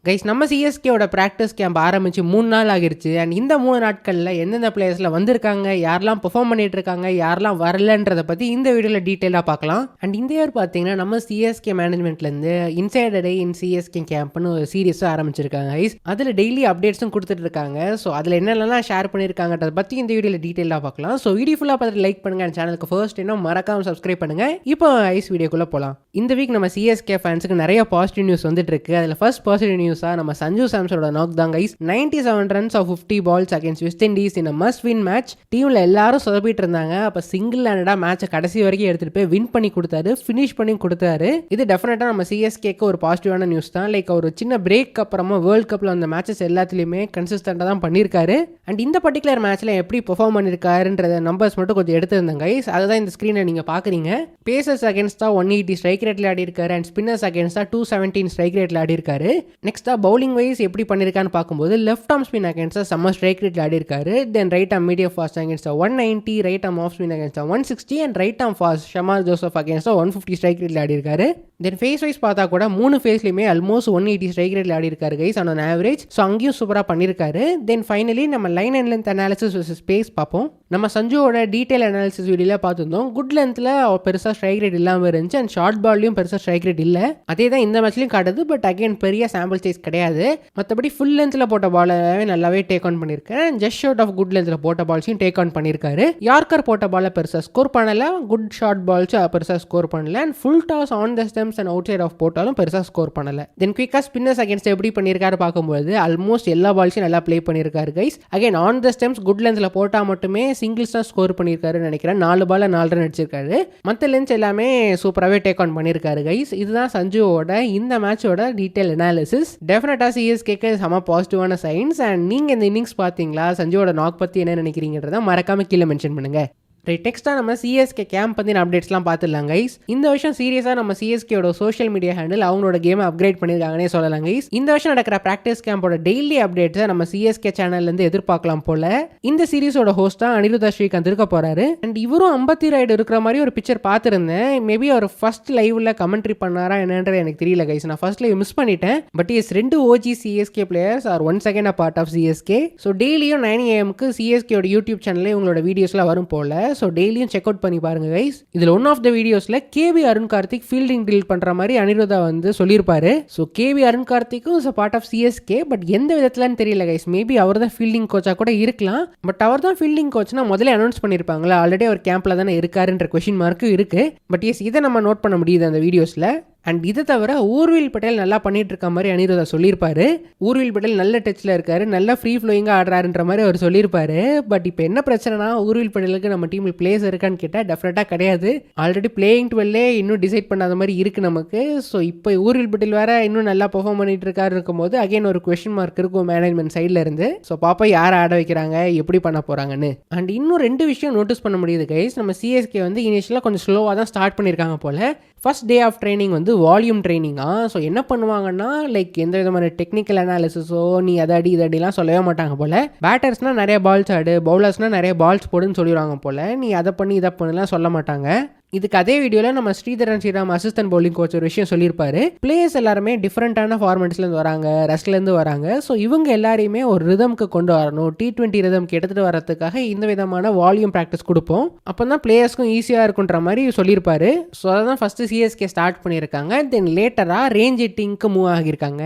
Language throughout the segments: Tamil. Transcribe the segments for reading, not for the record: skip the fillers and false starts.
கைஸ் நம்ம சிஎஸ்கேவோட ப்ராக்டிஸ் கேம்ப் ஆரம்பிச்சு 3 நாள் ஆகிருச்சு. அண்ட் இந்த 3 நாட்களில் எந்தெந்த பிளேயர்ஸ்ல வந்திருக்காங்க, யாரெல்லாம் பெர்ஃபார்ம் பண்ணிட்டு இருக்காங்க, யாரெல்லாம் வரலன்றதை பற்றி இந்த வீடியோவில் டீட்டெயிலாக பார்க்கலாம். அண்ட் இந்த இயர் பார்த்தீங்கன்னா நம்ம சிஎஸ்கே மேனேஜ்மெண்ட்லேருந்து இன்சைடர் டே இன் சிஎஸ்கே கேம்ப்னு ஒரு சீரியஸாக ஆரம்பிச்சிருக்காங்க கைஸ். அதில் டெய்லி அப்டேட்ஸும் கொடுத்துட்டு இருக்காங்க. ஸோ அதில் என்னென்னலாம் ஷேர் பண்ணியிருக்காங்கன்றதை பற்றி இந்த வீடியோவில் டீட்டெயிலாக பார்க்கலாம். ஸோ வீடியோ ஃபுல்லாக பார்த்துட்டு லைக் பண்ணுங்க. அண்ட் சேனலுக்கு ஃபர்ஸ்ட் இன்னும் மறக்காம சப்ஸ்கிரைப் பண்ணுங்க. இப்போ ஐஸ் வீடியோக்குள்ளே போகலாம். இந்த வீக் நம்ம சிஎஸ்கே ஃபேன்ஸுக்கு நிறைய பாசிட்டிவ் நியூஸ் வந்துட்டு இருக்கு. அதில் ஃபர்ஸ்ட் பாசிட்டிவ் நியூஸாக நம்ம சஞ்சு சாம்சனோட நாக் தான் guys. 97 runs off 50 balls against West Indies in must win match. டீம்ல எல்லாரும் சொதப்பிட்டு இருந்தாங்க. அப்ப சிங்கிள் ஹேண்டடா மேட்சை கடைசி வரைக்கும் எடுத்துட்டு போய் வின் பண்ணி கொடுத்தாரு, ஃபினிஷ் பண்ணி கொடுத்தாரு. இது டெஃபினட்டா நம்ம சிஎஸ்கேக்கு ஒரு பாசிட்டிவான நியூஸ் தான். லைக் ஒரு சின்ன பிரேக் அப்புறமா வேர்ல்ட் கப்ல அந்த மேட்சஸ் எல்லாத்துலயுமே கன்சிஸ்டண்டா தான் பண்ணியிருக்காரு. அண்ட் இந்த பர்டிகுலர் மேட்ச்ல எப்படி பெர்ஃபார்ம் பண்ணிருக்காருன்றத நம்பர்ஸ் மட்டும் கொஞ்சம் எடுத்திருந்தேன் கைஸ். அதுதான் இந்த ஸ்கிரீன்ல நீங்க பாக்குறீங்க. பேசர்ஸ் அகேன்ஸ்டா 180 ஸ்ட்ரைக் ரேட்ல ஆடி இருக்காரு. அண்ட் ஸ்பின்னர்ஸ் அகேன்ஸ்டா 217 ஸ்ட்ரைக் ரேட்ல ஆடி இருக்காரு. நெக்ஸ்டா பவுலிங் வைஸ் எப்படி பண்ணிருக்கான்னு பார்க்கும்போது லெஃப்ட் ஆர்ம் ஸ்பின் அகேன்ஸ்டா செம்ம ஸ்ட்ரைக் ரேட்ல ஆடி இருக்காரு. Then right arm medium fast அகேன்ஸ்டா 190, ரைட் ஆர்ம் ஆஃப் ஸ்பின் அகேன்ஸ்டா 160 and right arm fast Shamar Joseph அகேன்ஸ்டா 150 ஸ்ட்ரைக் ரேட்ல ஆடி இருக்காரு. தென் ஃபேஸ் வைஸ் பார்த்தா கூட 3 ஃபேஸ்லயுமே ஆல்மோஸ்ட் 180 ஸ்ட்ரைக் ரேட்ல ஆடி இருக்காரு கைஸ் ஆன் ஆவரேஜ். ஸோ அங்கேயும் சூப்பரா பண்ணிருக்காரு. தென் ஃபைனலி நம்ம line and length analysis versus pace பார்ப்போம். நம்ம சஞ்சுவோட டீடைல் அனாலிசிஸ் வீடியோல பார்த்துருந்தோம். குட் லென்த்ல பெருசா ஸ்ட்ரைக் ரேட் இல்லாமல் இருந்துச்சு. அண்ட் ஷார்ட் பால்லையும் பெருசா ஸ்ட்ரைக் ரேட் இல்லை. அதே தான் இந்த மேட்ச்லயும் காட்டுது. பட் அகைன் பெரிய சாம்பிள் சைஸ் கிடையாது. மற்றபடி ஃபுல் லென்த்தில் போட்ட பாலவே நல்லாவே டேக் ஆன் பண்ணியிருக்காரு. ஜஸ்ட் ஷார்ட் ஆஃப் குட் லென்த்தில் போட்ட பால்ஸையும் டேக் ஆன் பண்ணியிருக்காரு. யார்கர் போட்ட பாலை பெருசாக ஸ்கோர் பண்ணல. குட் ஷார்ட் பால்ஸ் பெருசாக ஸ்கோர் பண்ணல. And full toss on the stumps and outside off போட்டாலும் பெருசாக ஸ்கோர் பண்ணல. தென் குயிக்காக ஸ்பின்னர்ஸ் அகேன்ஸ்ட் எப்படி பண்ணியிருக்காரு பார்க்கும்போது ஆல்மோஸ்ட் எல்லா பால்ஸையும் நல்லா ப்ளே பண்ணியிருக்காரு guys. Again on the stumps good லென்த்தில் போட்டால் மட்டுமே சிங்கிள்ஸ் தான் ஸ்கோர் பண்ணியிருக்காருன்னு நினைக்கிறேன். 4 பால் 4 ரன் அடிச்சிருக்காரு. மற்ற லென்ஸ் எல்லாமே சூப்பராகவே டேக் ஆன் பண்ணியிருக்காரு கைஸ். இதுதான் சஞ்சுவோட இந்த மேட்சோட டீடைல் அனாலிசிஸ். டெஃபினட்டாக சிஎஸ்கேக்கு செம பாசிட்டிவான சைன்ஸ். அண்ட் நீங்கள் இந்த இன்னிங்ஸ் பார்த்தீங்களா, சஞ்சுவோட நாக் பற்றி என்ன நினைக்கிறீங்கன்றத மறக்காம கீழே மென்ஷன் பண்ணுங்க. ரைட், நெக்ஸ்ட்டாக நம்ம சிஎஸ்கே கேம்ப் பற்றின அப்டேட்ஸ்லாம் பார்த்துடலாம் கைஸ். இந்த வருஷம் சீரியஸாக நம்ம சிஎஸ்கேயோட சோஷியல் மீடியா ஹேண்டில் அவங்களோட கேமை அப்கிரேட் பண்ணியிருக்காங்கன்னே சொல்லலாம் கைஸ். இந்த வருஷம் நடக்கிற ப்ராக்டிஸ் கேம்போட டெய்லி அப்டேட்ஸை நம்ம சிஎஸ்கே சேனல்லேருந்து எதிர்பார்க்கலாம் போல. இந்த சீரிஸோட ஹோஸ்ட்டாக அனிருத்தா ஸ்ரீகாந்த் இருக்க போறாரு. அண்ட் இவரும் அம்பத்தி ராய்டு இருக்கிற மாதிரி ஒரு பிக்சர் பார்த்துருந்தேன். மேபி அவர் ஃபர்ஸ்ட் லைவ்ல கமெண்ட்ரி பண்ணாரா என்னன்றது எனக்கு தெரியல கைஸ். நான் ஃபர்ஸ்ட் லைவ் மிஸ் பண்ணிட்டேன். But is 2 OG CSK players are once again a part of CSK. So டெய்லியும் 9 AM சிஎஸ்கேயோட யூடியூப் சேனல்லே உங்களோட வீடியோஸ்லாம் வரும் போல. ஸோ டெய்லியும் செக் அவுட் பண்ணி பாருங்க கைஸ். இதுல ஒன் ஆஃப் த வீடியோஸ்ல KV Arun Karthik fielding drill பண்ற மாதிரி அனிருத்தா வந்து சொல்லியிருப்பாரு. ஸோ கேவி அருண் கார்த்திக்கும் is part of CSK. But எந்த விதத்துலன்னு தெரியல கைஸ். மேபி அவர் தான் ஃபீல்டிங் கோச்சா கூட இருக்கலாம். பட் அவர் தான் ஃபீல்டிங் கோச்னா முதல்ல அனௌன்ஸ் பண்ணியிருப்பாங்களா, ஆல்ரெடி அவர் கேம்ப்ல தானே இருக்காருன்ற கொஸ்டின் மார்க்கும் இருக்கு. பட் எஸ் இதை நம்ம நோட் பண்ண முடியுது அந்த வீடியோஸ்ல. அண்ட் இதை தவிர ஊர்வில் பட்டேல் நல்லா பண்ணிட்டு இருக்க மாதிரி அனிருத்தா சொல்லியிருப்பாரு. ஊர்வில் பட்டேல் நல்ல டச்சில் இருக்காரு, நல்ல ஃப்ரீ ஃப்ளோயிங்காக ஆடுறாருன்ற மாதிரி அவர் சொல்லியிருப்பாரு. பட் இப்போ என்ன பிரச்சனைனா, ஊர்வில் பட்டேலுக்கு நம்ம டீமில் பிளேஸ் இருக்கான்னு கேட்டால் டெஃபினட்டாக கிடையாது. ஆல்ரெடி பிளேயிங் 12 இன்னும் டிசைட் பண்ணாத மாதிரி இருக்கு நமக்கு. ஸோ இப்போ ஊர்வில் பட்டேல் வேற இன்னும் நல்லா பெர்ஃபார்ம் பண்ணிட்டு இருக்காரு இருக்கும்போது அகைன் ஒரு கொஸ்டின் மார்க் இருக்கும் மேனேஜ்மெண்ட் சைடில் இருந்து. ஸோ பாப்பா யாரை ஆட வைக்கிறாங்க, எப்படி பண்ண போறாங்கன்னு. அண்ட் இன்னும் 2 விஷயம் நோட்டீஸ் பண்ண முடியுது கைஸ். நம்ம சிஎஸ்கே வந்து இனிஷியலாக கொஞ்சம் ஸ்லோவாக தான் ஸ்டார்ட் பண்ணியிருக்காங்க போல. ஃபர்ஸ்ட் டே ஆஃப் ட்ரைனிங் வந்து வால்யூம் ட்ரைனிங்கா. ஸோ என்ன பண்ணுவாங்கன்னா, லைக் எந்த விதமான டெக்னிக்கல் அனாலிசிஸோ நீ அதை அடி இதை அடிலாம் சொல்லவே மாட்டாங்க போல. பேட்டர்ஸ்னால் நிறைய பால்ஸ் ஆடு, பவுலர்ஸ்னால் நிறைய பால்ஸ் போடுன்னு சொல்லிடுவாங்க போல. நீ அதை பண்ணி இதை பண்ணலாம் சொல்ல மாட்டாங்க. இதுக்கு அதே வீடியோவில் நம்ம Sridharan Sriram assistant bowling coach ஒரு விஷயம் சொல்லியிருப்பாரு. பிளேயர்ஸ் எல்லாருமே டிஃப்ரெண்டான ஃபார்மெட்ஸ்லேருந்து வராங்க, ரெஸ்ட்லேருந்து வராங்க. ஸோ இவங்க எல்லாரையுமே ஒரு ரிதம்க்கு கொண்டு வரணும், T20 ரிதம்க்கு எடுத்துகிட்டு வரதுக்காக இந்த விதமான வால்யூம் ப்ராக்டிஸ் கொடுப்போம். அப்போ தான் பிளேயர்ஸ்க்கும் ஈஸியாக இருக்குன்ற மாதிரி சொல்லியிருப்பாரு. ஸோ அதை தான் ஃபஸ்ட்டு சிஎஸ்கே ஸ்டார்ட் பண்ணியிருக்காங்க. தென் லேட்டராக ரேஞ்ச் எட்டிங்க்கு மூவ் ஆகியிருக்காங்க.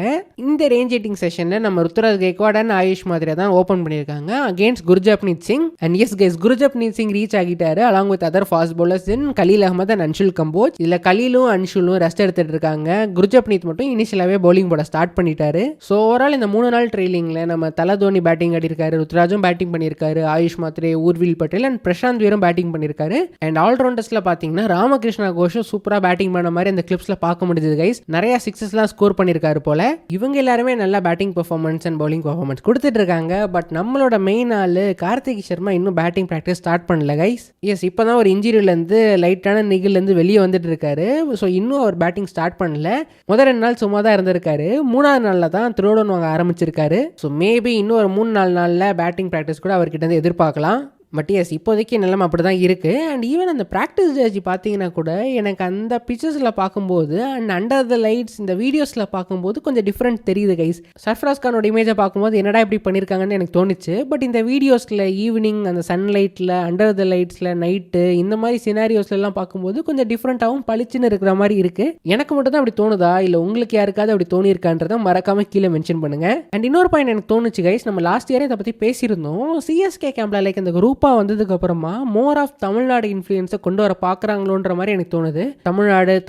இந்த ரேஞ்ச் எட்டிங் செஷனில் நம்ம ருத்துராஜ் கெய்க்வாட் அண்ட் ஆயுஷ் மாதிரி தான் ஓப்பன் பண்ணியிருக்காங்க against Gurjapneet Singh. And yes guys, Gurjapneet Singh reach ஆகிட்டாரு along with other fast bowlers in Khaleel Ahmed and Anshul Kamboj. இதுல கலீலும் அன்ஷுலும் ரெஸ்ட் எடுத்துட்டு இருக்காங்க. குர்ஜப்னீத் மட்டும் இனிஷியலாவே பவுலிங் போட ஸ்டார்ட் பண்ணிட்டாரு. ஸோ ஓவரால் இந்த 3 நாள் ட்ரெயிலிங்ல நம்ம தல தோனி பேட்டிங் ஆடிருக்காரு, ருத்ராஜும் பேட்டிங் பண்ணியிருக்காரு, ஆயுஷ் மாத்ரே, ஊர்வில் பட்டேல் அண்ட் பிரசாந்த் வீரும் பேட்டிங் பண்ணியிருக்காரு. அண்ட் ஆல்ரவுண்டர்ஸ்ல பாத்தீங்கன்னா ராமகிருஷ்ணா கோஷும் சூப்பரா பேட்டிங் பண்ண மாதிரி அந்த கிளிப்ஸ்ல பார்க்க முடியுது கைஸ். நிறைய சிக்ஸஸ்லாம் ஸ்கோர் பண்ணியிருக்காரு போல. இவங்க எல்லாருமே நல்ல batting performance and bowling performance கொடுத்துட்டு இருக்காங்க. பட் நம்மளோட மெயின் ஆளு கார்த்திக் சர்மா இன்னும் பேட்டிங் ப்ராக்டிஸ் ஸ்டார்ட் பண்ணல கைஸ். எஸ், இப்பதான் ஒரு இன்ஜுரியில இருந்து லைட்டான இருந்து வெளியே வந்துட்டு இருக்காரு. ஸோ இன்னும் அவர் பேட்டிங் ஸ்டார்ட் பண்ணல. முதல் 2 நாள் சும்மா தான் இருந்திருக்காரு. 3ஆவது நாள்ல தான் த்ரோடவுன் வாங்க ஆரம்பிச்சிருக்காரு. ஸோ மேபி இன்னும் ஒரு 3-4 நாள்ல பேட்டிங் ப்ராக்டிஸ் கூட அவர்கிட்ட இருந்து எதிர்பார்க்கலாம். பட் எஸ் இப்போதைக்கு நிலைமை அப்படி தான் இருக்குது. அண்ட் ஈவன் அந்த ப்ராக்டிஸ் ஜட்ஜி பார்த்தீங்கன்னா கூட எனக்கு அந்த பிக்சர்ஸில் பார்க்கும்போது அண்ட் அண்டர் த லைட்ஸ் இந்த வீடியோஸில் பார்க்கும்போது கொஞ்சம் டிஃப்ரெண்ட் தெரியுது கைஸ். சர்ஃப்ராஸ் கானோட இமேஜை பார்க்கும்போது என்னடா இப்படி பண்ணியிருக்காங்கன்னு எனக்கு தோணுச்சு. பட் இந்த வீடியோஸில் ஈவினிங் அந்த சன்லைட்டில் அண்டர் த லைட்ஸில் நைட்டு இந்த மாதிரி சினாரியோஸ்லாம் பார்க்கும்போது கொஞ்சம் டிஃப்ரெண்ட்டாகவும் பளிச்சுன்னு இருக்கிற மாதிரி இருக்குது. எனக்கு மட்டும் தான் அப்படி தோணுதா இல்லை உங்களுக்கு யாருக்காவது அப்படி தோணியிருக்கான்றதை மறக்காம கீழே மென்ஷன் பண்ணுங்க. அண்ட் இன்னொரு பாயிண்ட் எனக்கு தோணுச்சு கைஸ், நம்ம லாஸ்ட் இயரே இதை பற்றி பேசியிருந்தோம். சிஎஸ்கே கேம்ப்ல லைக் இந்த குரூப்பாக வந்ததுக்கு அப்புறமா மோர் ஆஃப் தமிழ்நாடு இன்ஃப்ளூயன்ஸை கொண்டு வர பார்க்குறாங்களோன்ற மாதிரி எனக்கு தோணுது.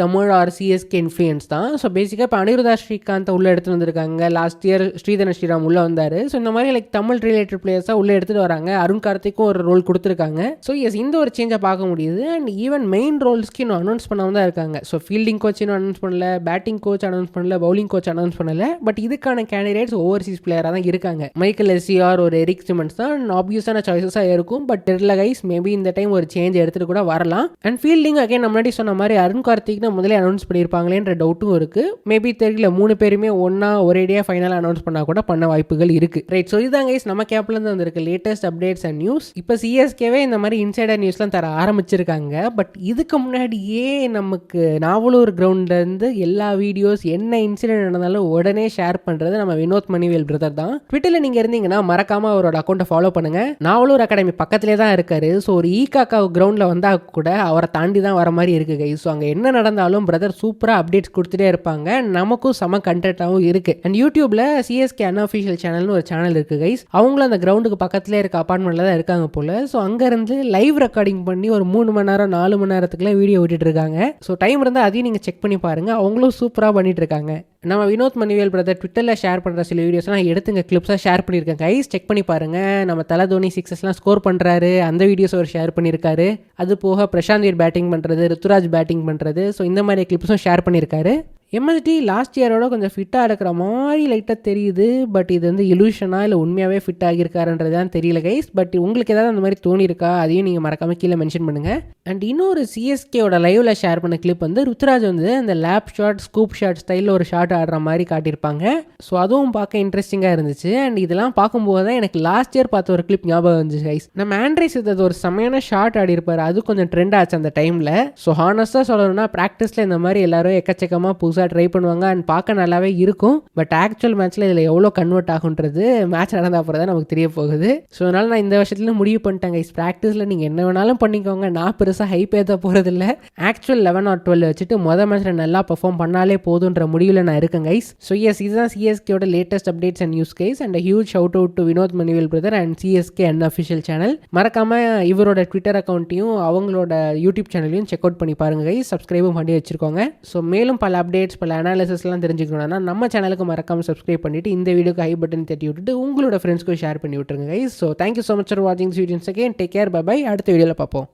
தமிழ் ஆர் சிஎஸ்கே இன்ஃப்ளூயன்ஸ் தான். ஸோ பேசிக்காக இப்போ அனிருதா ஸ்ரீகாந்த் உள்ள எடுத்துட்டு வந்திருக்காங்க. லாஸ்ட் இயர் ஸ்ரீதரன் ஸ்ரீராம் உள்ள வந்தார். ஸோ இந்த மாதிரி லைக் தமிழ் ரிலேட்டட் பிளேயர்ஸாக உள்ள எடுத்துட்டு வராங்க. அருண் கார்த்திக்கும் ஒரு ரோல் கொடுத்துருக்காங்க. ஸோ எஸ் இந்த ஒரு சேஞ்சை பார்க்க முடியுது. அண்ட் ஈவன் மெயின் ரோல்ஸ்க்கு இன்னும் அனௌன்ஸ் பண்ணாமல் தான் இருக்காங்க. ஸோ ஃபீல்டிங் கோச் இன்னும் அனௌன்ஸ் பண்ணல, பேட்டிங் கோச் அனௌன்ஸ் பண்ணல, பவுலிங் கோச் அனௌன்ஸ் பண்ணல. பட் இதுக்கான கேண்டிடேட்ஸ் ஓவர்சீஸ் பிளேயராக தான் இருக்காங்க. மைக்கேல் எஸ்சிஆர் ஒரு எரிக் சிமன்ஸ் தான் ஆப்வியஸான சாய்ஸஸாக இருக்கும். பட் தெரியல கைஸ், மேபி இந்த டைம் ஒரு சேஞ்ச் எடுத்துட்டு கூட வரலாம். அண்ட் ஃபீல்டிங் அகைன் முன்னாடி சொன்ன மாதிரி அருண் கார்த்திக் தான் முதலே அனௌன்ஸ் பண்ணியிருப்பாங்களேன்ற டவுட்டும் இருக்கு. மேபி தெரியல, 3 பேருமே ஒன்னா ஒரேடியாக ஃபைனலாக அனௌன்ஸ் பண்ணால் கூட பண்ண வாய்ப்புகள் இருக்கு. ரைட், ஸோ இதுதான் கைஸ் நம்ம கேப்ல இருந்து வந்திருக்கு லேட்டஸ்ட் அப்டேட்ஸ் அண்ட் நியூஸ். இப்போ சிஎஸ்கேவே இந்த மாதிரி இன்சைடர் நியூஸ்லாம் தர ஆரம்பிச்சிருக்காங்க. பட் இதுக்கு முன்னாடியே நமக்கு நாவலூர் கிரவுண்ட்ல இருந்து எல்லா வீடியோஸ் என்ன இன்சிடென்ட் நடந்தாலும் உடனே ஷேர் பண்றது நம்ம வினோத் மணிவேல் பிரதர் தான். ட்விட்டர்ல நீங்க இருந்தீங்கன்னா மறக்காம அவரோட அக்கௌண்ட்டை ஃபாலோ பண்ணுங்க. நாவலூர் அகாடமி பக்கத்திலே தான் இருக்காரு. ஸோ ஒரு ஈகாக்கா கிரவுண்ட்ல வந்தா கூட அவரை தாண்டி தான் வர மாதிரி இருக்கு கைஸ். ஸோ அங்கே என்ன நடந்தாலும் பிரதர் சூப்பராக அப்டேட்ஸ் கொடுத்துட்டே இருப்பாங்க. நமக்கும் செம கண்டென்ட்டாகவும் இருக்கு. அண்ட் யூடியூப்ல சிஎஸ்கே அன்அஃபிஷியல் சேனல்னு ஒரு சேனல் இருக்கு கைஸ். அவங்களும் அந்த கிரவுண்டுக்கு பக்கத்திலே இருக்க அப்பார்ட்மெண்ட்ல தான் இருக்காங்க போல. ஸோ அங்கேருந்து லைவ் ரெக்கார்டிங் பண்ணி ஒரு 3 மணி நேரம் 4 மணி நேரத்துக்குலாம் வீடியோ விட்டுட்டு இருக்காங்க. ஸோ டைம் இருந்தால் அதையும் நீங்கள் செக் பண்ணி பாருங்க. அவங்களும் சூப்பராக பண்ணிட்டு இருக்காங்க. நம்ம வினோத் மணிவேல் பிரதர் ட்விட்டரில் ஷேர் பண்ணுற சில வீடியோஸ்லாம் எடுத்துங்க கிளிப்ஸாக ஷேர் பண்ணியிருக்கேன் கைஸ், செக் பண்ணி பாருங்க. நம்ம தலை தோனி 6ஸ்லாம் ஸ்கோர் பண்ணுறாரு, அந்த வீடியோஸ் அவர் ஷேர் பண்ணியிருக்காரு. அது போக பிரசாந்த் வீர் பேட்டிங் பண்ணுறது, ருத்துராஜ் பேட்டிங் பண்ணுறது, ஸோ இந்த மாதிரி கிளிப்ஸும் ஷேர் பண்ணியிருக்காரு. எம்எஸ்டி லாஸ்ட் இயரோட கொஞ்சம் ஃபிட்டாக இருக்கிற மாதிரி லைட்டாக தெரியுது. பட் இது வந்து இலூஷனா இல்லை உண்மையாகவே ஃபிட் ஆகியிருக்காருன்றது தான் தெரியல கைஸ். பட் உங்களுக்கு ஏதாவது அந்த மாதிரி தோணியிருக்கா, அதையும் நீங்கள் மறக்காமல் கீழே மென்ஷன் பண்ணுங்கள். அண்ட் இன்னொரு சிஎஸ்கேவோட லைவில் ஷேர் பண்ண கிளிப் வந்து ருத்ராஜ் வந்து அந்த லேப் ஷாட் ஸ்கூப் ஷாட் ஸ்டைலில் ஒரு ஷாட் ஆடுற மாதிரி காட்டியிருப்பாங்க. ஸோ அதுவும் பார்க்க இன்ட்ரெஸ்டிங்காக இருந்துச்சு. அண்ட் இதெல்லாம் பார்க்கும்போது தான் எனக்கு லாஸ்ட் இயர் பார்த்த ஒரு கிளிப் ஞாபகம் வந்துச்சு கைஸ். நம்ம ஆண்ட்ரேஸ் இது ஒரு செமையான ஷாட் ஆடி இருப்பார். அது கொஞ்சம் ட்ரெண்ட் ஆச்சு அந்த டைமில். ஸோ ஹானஸ்ட்டாக சொல்லணும்னா ப்ராக்டிஸில் இந்த மாதிரி எல்லாரும் எக்கச்சக்கமாக புதுசாக ட்ரை பண்ணுவாங்க அண்ட் பார்க்க நல்லாவே இருக்கும். பட் ஆக்சுவல் மேட்ச்ல இதில் எவ்வளோ கன்வெர்ட் ஆகுன்றது மேட்ச் நடந்த அப்புறம் தான் நமக்கு தெரிய போகுது. ஸோ அதனால நான் இந்த வருஷத்துல முடிவு பண்ணிட்டேன் கைஸ், ப்ராக்டிஸில் நீங்கள் என்ன வேணாலும் பண்ணிக்கோங்க, நான் பெருசாக ஹைப் ஏற்ற போகிறதில்ல. ஆக்சுவல் 11 or 12 வச்சுட்டு மேட்ச்சில் நல்லா பர்ஃபார்ம் பண்ணாலே போதுன்ற முடிவில் நான் இருக்கேன் கைஸ். ஸோ எஸ் இதுதான் சிஎஸ்கேயோட latest updates and news guys. And huge shout out to Vinod Manivel brother and CSK unofficial channel. மறக்காம இவரோட ட்விட்டர் அக்கௌண்ட்டையும் அவங்களோட யூடியூப் சேனலையும் செக் அவுட் பண்ணி பாருங்க கைஸ். சப்ஸ்கிரைபும் பண்ணி வச்சிருக்கோங்க. ஸோ மேலும் பல அப்டேட்ஸ் பல அனாலிசிஸ்லாம் தெரிஞ்சுக்கணும்னா நம்ம சேனலுக்கு மறக்காம சப்ஸ்கிரைப் பண்ணிட்டு இந்த வீடியோக்கு ஹை பட்டன் தட்டி விட்டுட்டு உங்களோட ஃப்ரெண்ட்ஸ்க்கு ஷேர் பண்ணி விட்டுருங்க guys. So thank you so much for வாட்சிங் this video. Again take care, bye bye. அடுத்த வீடியோவில் பார்ப்போம்.